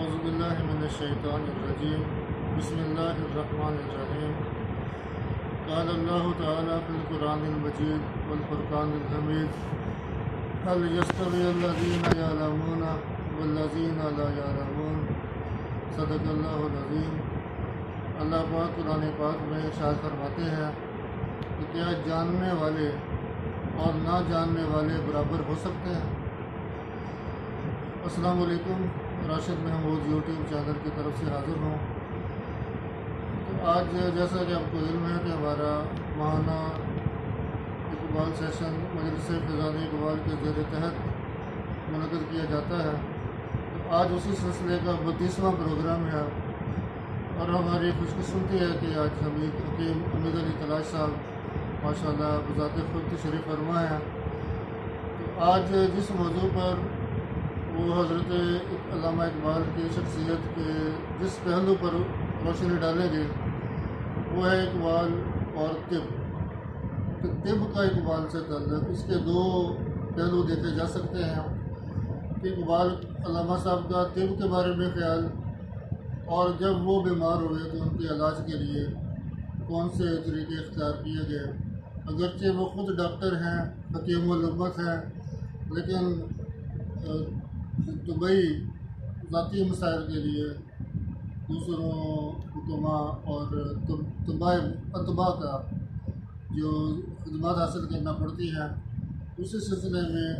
औज़ुबिल्लाहिमिनश्शैतानिर्रजीम बिस्मिल्लाहिर्रहमानिर्रहीम क़ाल अल्लाहु तआला फ़िल क़ुरानिल मजीद वल फ़ुरक़ानिल हमीद हल यस्तवी अल्लज़ीना यअलमूना वल्लज़ीना ला यअलमून सदक़ल्लाहुल अज़ीम। अल्लाह पाक कुरान पाक में इरशाद फरमाते हैं कि क्या जानने वाले और ना जानने वाले बराबर हो सकते हैं। अस्सलाम वालेकुम, राशिद महमूद यूट्यूब चैनल की तरफ से हाज़िर हूँ। तो आज जैसा कि आपको इल्म है कि हमारा माहाना इकबाल सेशन मजलिस फ़ैज़ान इकबाल के ज़ेर तहत मुनक़्क़िद किया जाता है। तो आज उसी सिलसिले का 32वां प्रोग्राम है और हमारी खुशकिस्मती है कि आज हकीम हमीद अली तलाश साहब माशाअल्लाह बज़ात खुद तशरीफ़ फरमा है। तो आज जिस मौजू पर वो हज़रत अल्लामा इकबाल की शख्सियत के जिस पहलू पर रोशनी डालेंगे वो है इकबाल और तिब। तो तिब का इकबाल से ताल्लुक़, इसके दो पहलू देखे जा सकते हैं कि इकबाल अल्लामा साहब का तिब के बारे में ख्याल और जब वो बीमार हुए तो उनके इलाज के लिए कौन से तरीके इख्तियार किए गए। अगरचे वो ख़ुद डॉक्टर हैं, हकीमुल उम्मत हैं, लेकिन दुबई ज़ाती मसाइल के लिए दूसरों हुक्मा और अतबा का जो खिदमत हासिल करना पड़ती है, उसी सिलसिले में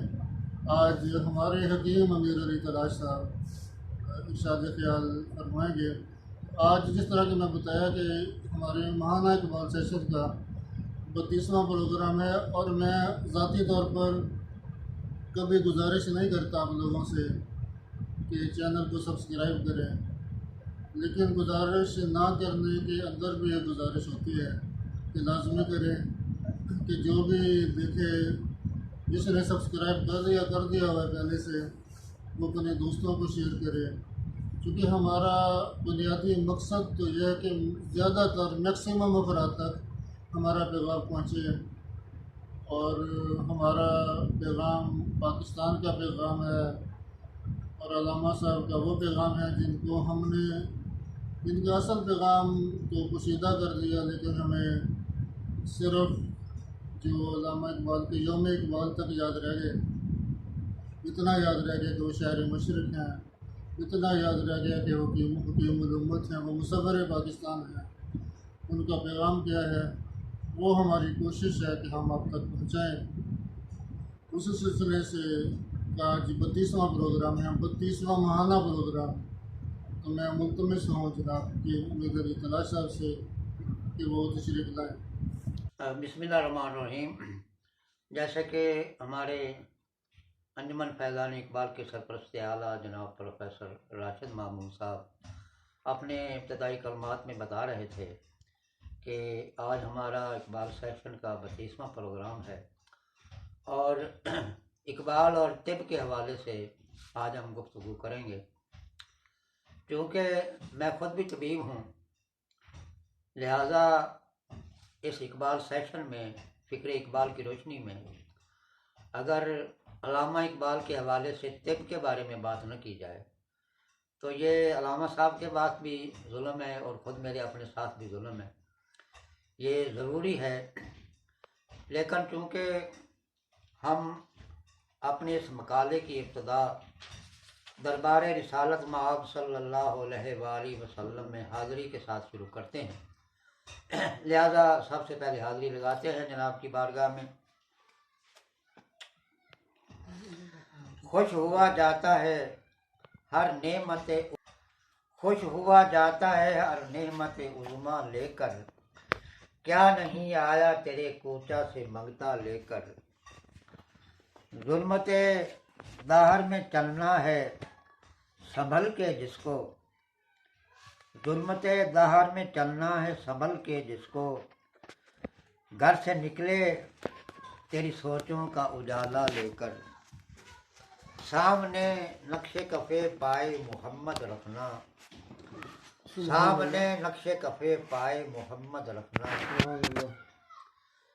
आज हमारे हकीम अमीर अली तलाश साहब इरशाद ख्याल फरमाएँगे। आज जिस तरह कि मैं बताया कि हमारे माहाना इकबाल सेशन का 32वां प्रोग्राम है और मैं ज़ाती तौर पर कभी गुजारिश नहीं करता आप लोगों से कि चैनल को सब्सक्राइब करें, लेकिन गुजारिश ना करने के अंदर भी एक गुजारिश होती है कि लाजमी करें कि जो भी देखे, जिसने सब्सक्राइब कर दिया हुआ पहले से, वो अपने दोस्तों को शेयर करें। क्योंकि हमारा बुनियादी मकसद तो यह है कि ज़्यादातर मैक्सिमम अफराद तक हमारा पैगाम पहुँचे और हमारा पैगाम पाकिस्तान का पैगाम है और अल्लामा साहब का वो पैगाम है जिनका असल पैगाम तो पोशीदा कर दिया, लेकिन हमें सिर्फ़ जो अल्लामा इकबाल के यौम इकबाल तक याद रह गए, इतना याद रह गया कि वो शायर मशरिक़ हैं, इतना याद रह गया कि वो हकीमुल उम्मत हैं, वो मुसव्विर पाकिस्तान हैं। उनका पैगाम क्या है वो हमारी कोशिश है कि हम आप तक पहुँचाएँ। उसी सिलसिले से आज 32वां प्रोग्राम है, 32वां माहाना प्रोग्राम। तो मैं मुल्तमिस हूँ जनाब कि हमीद अली तलाश साहब से कि वो तशरीफ़ लाएँ। बिस्मिल्लाहिर्रहमानिर्रहीम। जैसे कि हमारे अंजुमन फैज़ान इकबाल के सरपरस्त आला जनाब प्रोफेसर राशिद मामून साहब अपने इब्तदाई कलमात में बता रहे थे कि आज हमारा इकबाल सेशन का 32वां प्रोग्राम है और इकबाल और तिब के हवाले से आज हम गुफ्तगू करेंगे। क्योंकि मैं ख़ुद भी तबीब हूँ, लिहाजा इस इकबाल सेशन में फ़िक्र इकबाल की रोशनी में अगर अल्लामा इकबाल के हवाले से तिब के बारे में बात न की जाए तो ये अल्लामा साहब के पास भी जुल्म है और ख़ुद मेरे अपने साथ भी जुल्म है। ये ज़रूरी है, लेकिन चूँकि हम अपने इस मकाले की इब्तदा दरबार रिसालत मआब सल्लल्लाहु अलैहि वसल्लम में हाज़िरी के साथ शुरू करते हैं, लिहाजा सबसे पहले हाज़िरी लगाते हैं जनाब की बारगाह में। खुश हुआ जाता है हर नेमत उज़्मा लेकर, क्या नहीं आया तेरे कोचा से मंगता लेकर। ज़ुल्मते दाहर में चलना है संभल के जिसको, ज़ुल्मते दाहर में चलना है संभल के जिसको, घर से निकले तेरी सोचों का उजाला लेकर। सामने नक्शे कफ़े पाए मोहम्मद रखना, सामने नक्शे कफ़े पाए मोहम्मद रखना।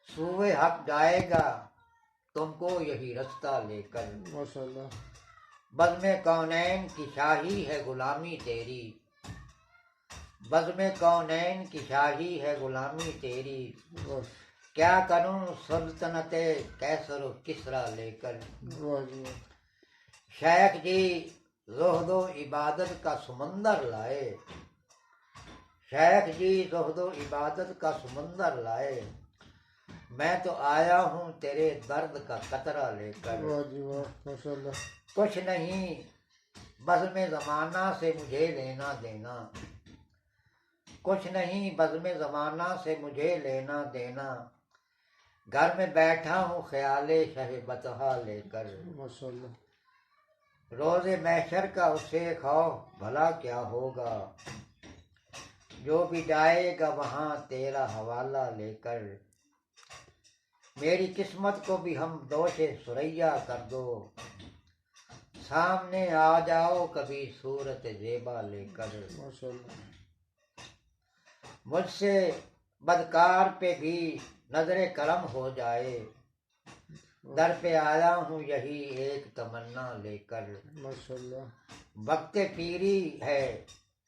सूए हक जाएगा तुमको यही रास्ता लेकर। माशाअल्लाह। बज़्म कौनैन की शाही है गुलामी तेरी, बज़्म कौनैन की शाही है गुलामी तेरी, वाह क्या करूं सल्तनते कैसर व किसरा लेकर। वाह जी वाह। शेख जी ज़ुहदो इबादत का समंदर लाए, शेख जी ज़ुहदो इबादत का समंदर लाए, मैं तो आया हूँ तेरे दर्द का कतरा लेकर। वाह जी वाह माशाल्लाह। कुछ नहीं बज़्म ज़माना से मुझे लेना देना, कुछ नहीं बज़्म ज़माना से मुझे लेना देना, घर में बैठा हूँ ख्याले शह बतहा लेकर। माशाल्लाह। रोज़े महशर का उसे खौफ भला क्या होगा, जो भी जाएगा वहाँ तेरा हवाला लेकर। मेरी किस्मत को भी हम दोषे सुरैया कर दो, सामने आ जाओ कभी सूरत ज़ेबा लेकर। माशाल्लाह। मुझसे बदकार पे भी नजरे करम हो जाए, दर पे आया हूँ यही एक तमन्ना लेकर। माशाल्लाह। वक्त पीरी है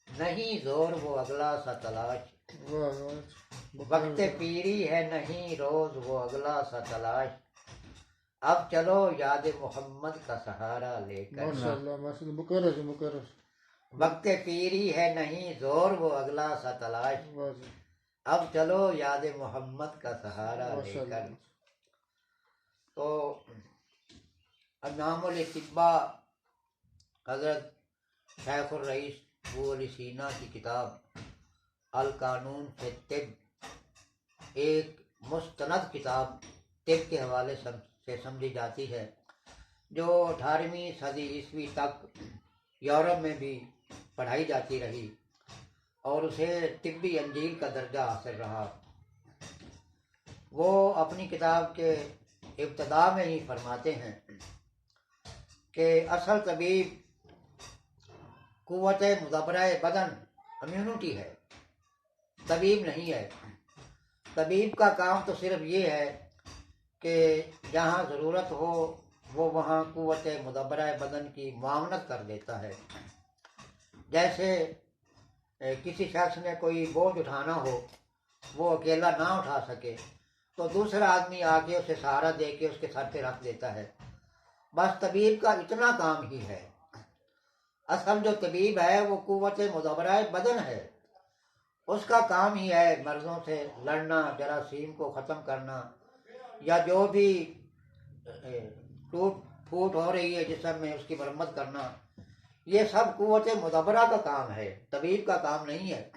नहीं जोर वो अगला सा तलाश, वाह वाह। वक्त पीरी है नहीं रोज वो अगला सा तलाश, अब चलो याद मोहम्मद का सहारा लेकर। माशाल्लाह माशाल्लाह। मुकर्रर मुकर्रर। वक्त पीरी है नहीं जोर वो अगला सा तलाश, वाह जी अब चलो याद मोहम्मद का सहारा माशाल्लाह। लेकर। तो अनामुल इत्तिबा हजरत शेखुर रईस अबू अली सीना की किताब अल कानून फी तिब एक मुस्तनद किताब तिब के हवाले से समझी जाती है, जो 18वीं सदी ईस्वी तक यूरोप में भी पढ़ाई जाती रही और उसे तिब्बी अंजील का दर्जा हासिल रहा। वो अपनी किताब के इब्तदा में ही फरमाते हैं कि असल तबीब कुव्वत मुदब्बरा बदन इम्यूनिटी है, तबीब नहीं है। तबीब का काम तो सिर्फ ये है कि जहाँ ज़रूरत हो वो वहाँ कुव्वत मुदब्बरा बदन की मुआवनत कर देता है। जैसे किसी शख्स ने कोई बोझ उठाना हो, वो अकेला ना उठा सके तो दूसरा आदमी आके उसे सहारा दे के उसके सर पे रख देता है। बस तबीब का इतना काम ही है। असल जो तबीब है वो कुव्वत मुदब्बरा बदन है, उसका काम ही है मर्जों से लड़ना, जरासीम को ख़त्म करना, या जो भी टूट फूट हो रही है जिस्म में उसकी मरम्मत करना। ये सब कुव्वत मुदब्बरा का काम है, तबीब का काम नहीं है।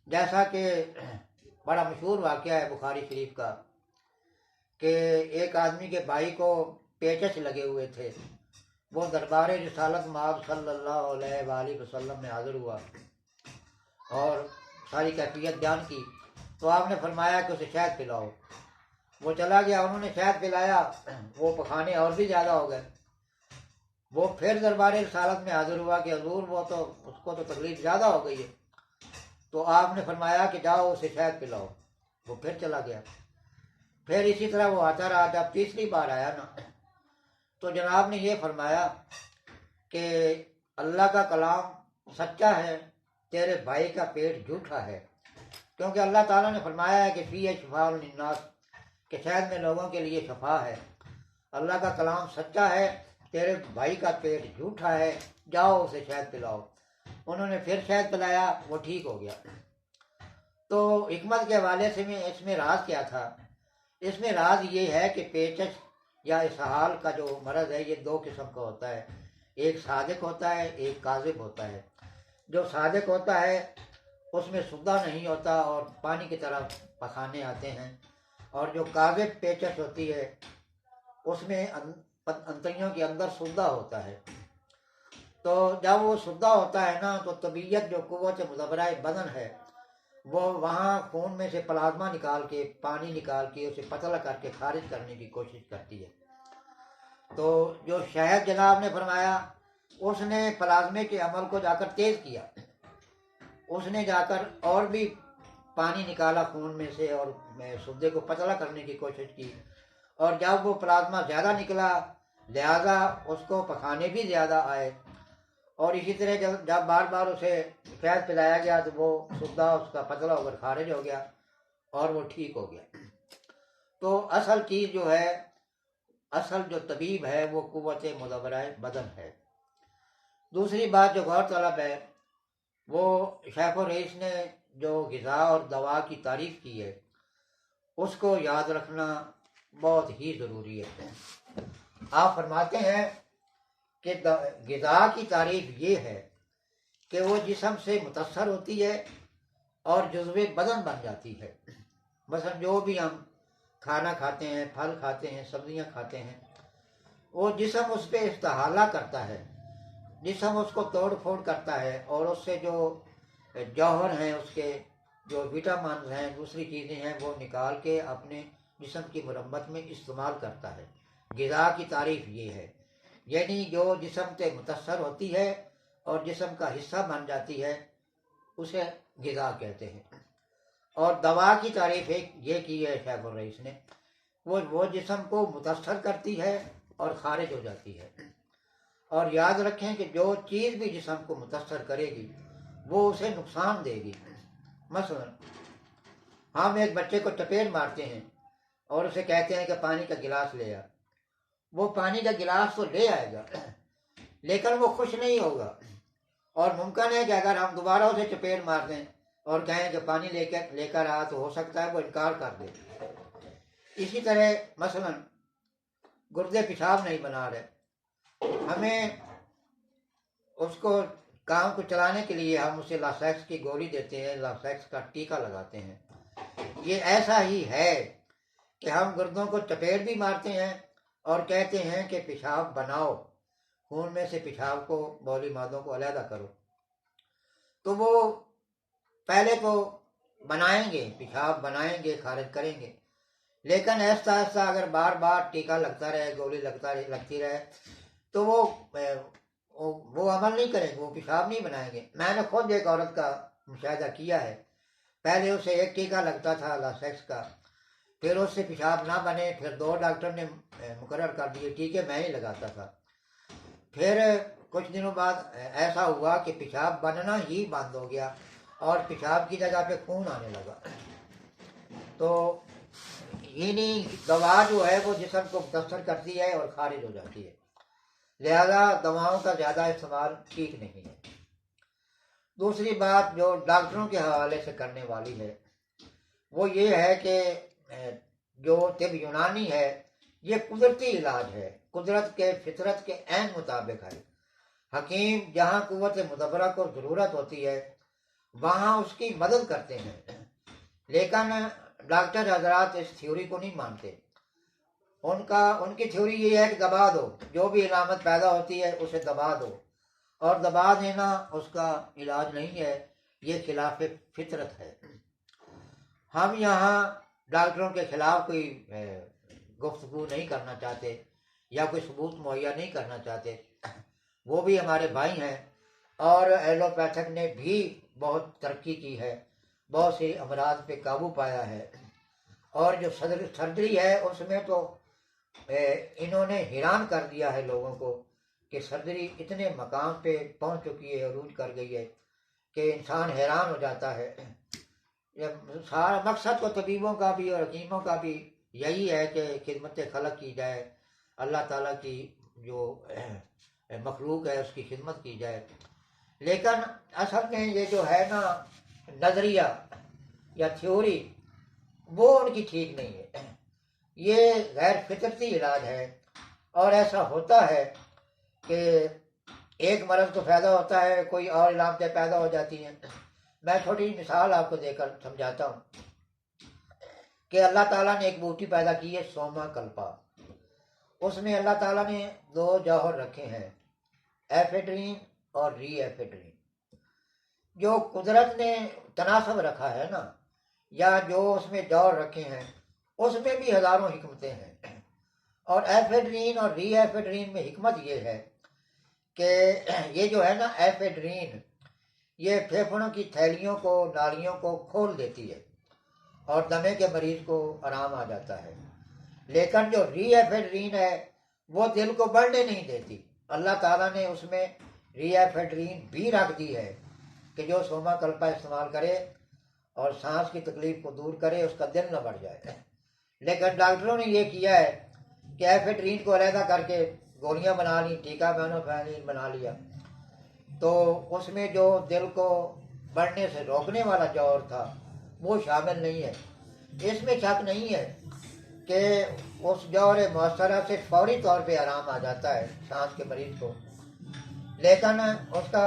जैसा कि बड़ा मशहूर वाक़या है बुखारी शरीफ का कि एक आदमी के भाई को पेचस लगे हुए थे, वो दरबार रिसालत माब सल्लल्लाहु अलैहि वसल्लम में हाजिर हुआ और सारी कैफियत बयान की, तो आपने फरमाया कि उसे शहद पिलाओ। वो चला गया, उन्होंने शहद पिलाया, वो पखाने और भी ज़्यादा हो गए। वो फिर दरबार रिसालत में हाजिर हुआ कि हजूर वो तो उसको तो तकलीफ ज़्यादा हो गई है। तो आपने फरमाया कि जाओ उसे शहद पिलाओ। वो फिर चला गया, फिर इसी तरह वो आता रहा। जब तीसरी बार आया ना, तो जनाब ने ये फरमाया कि अल्लाह का कलाम सच्चा है, तेरे भाई का पेट झूठा है। क्योंकि अल्लाह ताला ने फरमाया है कि फी शिफाउन लिन्नास, कि शहद में लोगों के लिए शफा है। अल्लाह का कलाम सच्चा है, तेरे भाई का पेट झूठा है, जाओ उसे शहद पिलाओ। उन्होंने फिर शहद पिलाया, वो ठीक हो गया। तो हिकमत के हवाले से में इसमें राज क्या था? इसमें राज ये है कि पेचश या इसहाल का जो मरज़ है ये दो किस्म का होता है, एक सादिक होता है, एक काजिब होता है। जो सादिक होता है उसमें सुद्दा नहीं होता और पानी की तरह पखाने आते हैं, और जो काजिब पेचश होती है उसमें अंतड़ियों के अंदर सुद्दा होता है। तो जब वो सुद्दा होता है ना, तो तबीयत जो कुव्वत मुदब्बरा बदन है वो वहाँ खून में से प्लाज्मा निकाल के, पानी निकाल के उसे पतला करके खारिज करने की कोशिश करती है। तो जो शहद जनाब ने फरमाया, उसने प्लाज्मे के अमल को जाकर तेज़ किया। उसने जाकर और भी पानी निकाला खून में से और सुद्दे को पतला करने की कोशिश की, और जब वो प्लाज्मा ज़्यादा निकला लिहाजा उसको पखाने भी ज़्यादा आए। और इसी तरह जब बार बार उसे शहद पिलाया गया तो वो सुद्धा उसका पतला होकर खारिज हो गया और वो ठीक हो गया। तो असल चीज़ जो है, असल जो तबीब है वो कुव्वत मुदव्वरा बदन है। दूसरी बात जो गौरतलब है वो शेख और रईस ने जो ग़िज़ा और दवा की तारीफ़ की है उसको याद रखना बहुत ही ज़रूरी है। आप फरमाते हैं कि ग़िज़ा की तारीफ़ ये है कि वो जिस्म से मुतस्सर होती है और जुज़्वे बदन बन जाती है। मसलन जो भी हम खाना खाते हैं, फल खाते हैं, सब्जियां खाते हैं, वो जिस्म उस पर इस्तेहाला करता है, जिस्म उसको तोड़ फोड़ करता है और उससे जो जौहर हैं, उसके जो विटामिन हैं, दूसरी चीज़ें हैं, वो निकाल के अपने जिस्म की मरम्मत में इस्तेमाल करता है। ग़िज़ा की तारीफ़ ये है, यानी जो जिस्म से मुतस्सर होती है और जिस्म का हिस्सा बन जाती है उसे ग़िज़ा कहते हैं। और दवा की तारीफ़ एक ये की है शेख और रईस ने, वो जिस्म को मुतस्सर करती है और खारिज हो जाती है। और याद रखें कि जो चीज़ भी जिस्म को मुतस्सर करेगी वो उसे नुकसान देगी। मसलन हम एक बच्चे को चपेट मारते हैं और उसे कहते हैं कि पानी का गिलास ले आ, वो पानी का गिलास तो ले आएगा लेकिन वो खुश नहीं होगा। और मुमकिन है कि अगर हम दोबारा उसे चपेट मार दें और कहें कि पानी लेकर आ, तो हो सकता है वो इनकार कर दे। इसी तरह मसलन गुर्दे पेशाब नहीं बना रहे, हमें उसको काम को चलाने के लिए हम उसे लासेक्स की गोली देते हैं, लासेक्स का टीका लगाते हैं। ये ऐसा ही है कि हम गुर्दों को चपेट भी मारते हैं और कहते हैं कि पेशाब बनाओ, खून में से पेशाब को, बौली मादों को अलहदा करो। तो वो पहले तो बनाएंगे, पेशाब बनाएंगे, खारिज करेंगे, लेकिन ऐसा ऐसा अगर बार बार टीका लगता रहे, गोली लगती रहे, तो वो अमल नहीं करेंगे, वो पेशाब नहीं बनाएंगे। मैंने खुद एक औरत का मुशाहिदा किया है, पहले उसे एक टीका लगता था लासेक्स का, फिर उससे पेशाब ना बने, फिर 2 डॉक्टर ने मुकर्रर कर दिए टीके मैं ही लगाता था। फिर कुछ दिनों बाद ऐसा हुआ कि पेशाब बनना ही बंद हो गया और पेशाब की जगह पे खून आने लगा। तो इन्हीं दवा जो है वो जिस्म को मुतस्सर करती है और खारिज हो जाती है, लिहाजा दवाओं का ज़्यादा इस्तेमाल ठीक नहीं है। दूसरी बात जो डॉक्टरों के हवाले से करने वाली है वो ये है कि जो तिब यूनानी है ये कुदरती इलाज है, कुदरत के फितरत के ऐन मुताबिक है। हकीम जहाँ कुव्वत मुदब्बरा को ज़रूरत होती है वहाँ उसकी मदद करते हैं, लेकिन डॉक्टर हजरात इस थ्योरी को नहीं मानते। उनकी थ्योरी ये है कि दबा दो, जो भी इलामत पैदा होती है उसे दबा दो, और दबा देना उसका इलाज नहीं है, ये खिलाफ फितरत है। हम यहाँ डॉक्टरों के खिलाफ कोई गुफ्तगू नहीं करना चाहते या कोई सबूत मुहैया नहीं करना चाहते, वो भी हमारे भाई हैं और एलोपैथिक ने भी बहुत तरक्की की है, बहुत से अमराज पे काबू पाया है। और जो सर्जरी है उसमें तो इन्होंने हैरान कर दिया है लोगों को कि सर्जरी इतने मकाम पे पहुंच चुकी है, अरूज कर गई है कि इंसान हैरान हो जाता है। सारा मकसद तो तबीबों का भी और हकीमों का भी यही है कि खिदमत खलक की जाए, अल्लाह ताला की जो मखलूक है उसकी खिदमत की जाए। लेकिन असल में ये जो है ना नज़रिया या थ्योरी वो उनकी ठीक नहीं है, ये गैर फितरती इलाज है। और ऐसा होता है कि एक मरज़ को फ़ायदा होता है, कोई और इलामतें पैदा हो जाती हैं। मैं छोटी मिसाल आपको देकर समझाता हूँ कि अल्लाह ताला ने एक बूटी पैदा की है सोमा कल्पा, उसमें अल्लाह ताला ने 2 जौहर रखे हैं, एफेड्रीन और री एफेड्रीन। जो कुदरत ने तनासब रखा है ना, या जो उसमें जौहर रखे हैं उसमें भी हज़ारों हिकमतें हैं। और एफेड्रीन और री एफेड्रीन में हिकमत ये है कि ये जो है ना एफेड्रीन, ये फेफड़ों की थैलियों को, नालियों को खोल देती है और दमे के मरीज को आराम आ जाता है। लेकिन जो री एफेड्रीन है वो दिल को बढ़ने नहीं देती। अल्लाह ताला ने उसमें रियाफेड्रीन भी रख दी है कि जो सोमा कल्पा इस्तेमाल करे और सांस की तकलीफ को दूर करे, उसका दिल न बढ़ जाए। लेकिन डॉक्टरों ने ये किया है कि एफेड्रीन को अलहदा करके गोलियां बना ली, टीका बेनोफेनिल बना लिया, तो उसमें जो दिल को बढ़ने से रोकने वाला जौहर था वो शामिल नहीं है। इसमें शक नहीं है कि उस जौहर मौसरा से फौरी तौर पे आराम आ जाता है सांस के मरीज को, लेकिन उसका